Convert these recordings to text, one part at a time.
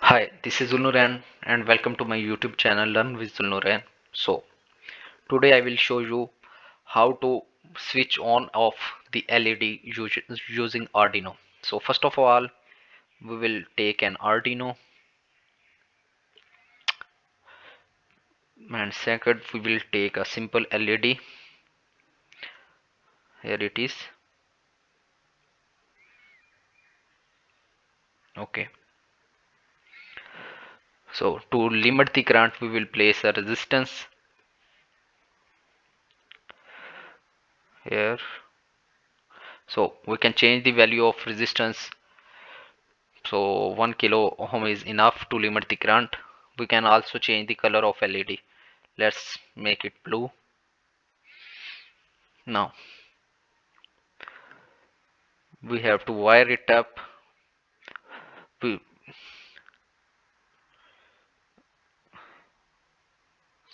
Hi, this is Zulnuran and welcome to my YouTube channel Learn with Zulnuran. So, today I will show you how to switch on off the LED using Arduino. So, first of all, we will take an Arduino, and second we will take a simple LED. Here it is. Okay. So, to limit the current, we will place a resistance here. So, we can change the value of resistance. So 1 kilo ohm is enough to limit the current. We can also change the color of LED. Let's make it blue. Now we have to wire it up. We,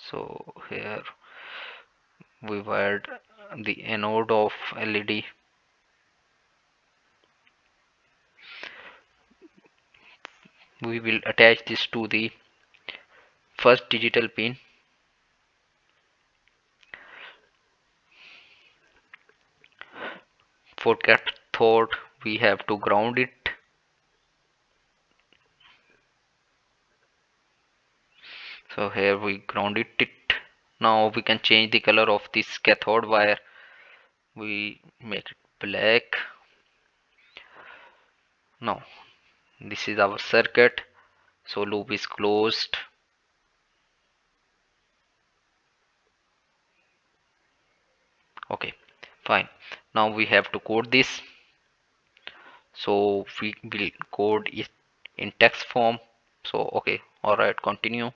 so here we wired the anode of LED. We will attach this to the first digital pin. For cathode we have to ground it. So here we grounded it. Now we can change the color of this cathode wire. We make it black. Now this is our circuit. So loop is closed. Okay, fine. Now we have to code this. So we will code it in text form. So okay, all right, continue.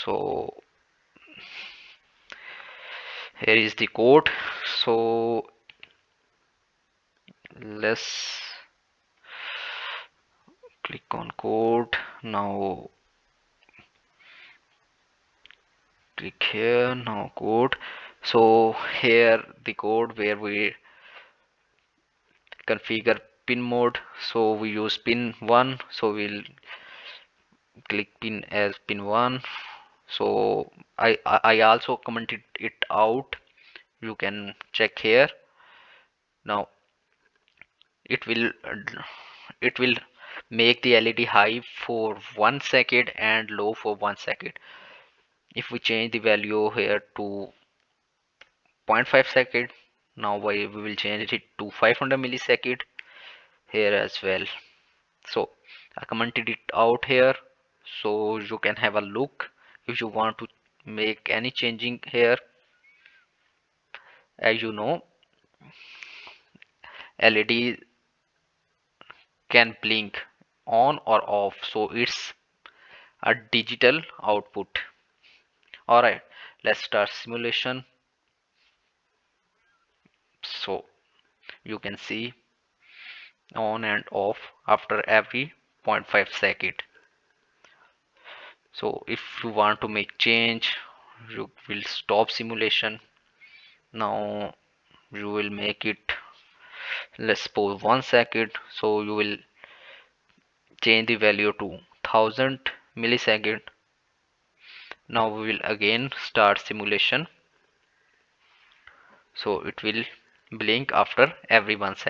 So here is the code. So let's click on code. Now click here. Now code. So here the code where we configure pin mode. So we use pin 1. So we'll click pin as pin 1. So I also commented it out. You can check here. Now it will make the LED high for 1 second and low for 1 second. If we change the value here to 0.5 second, now we will change it to 500 millisecond here as well. So I commented it out here, so you can have a look if you want to make any changing here. As you know, LED can blink on or off, so it's a digital output. All right, let's start simulation. So you can see on and off after every 0.5 second. So if you want to make change, you will stop simulation. Now you will make it, let's suppose 1 second. So you will change the value to 1000 millisecond. Now we will again start simulation. So it will blink after every 1 second.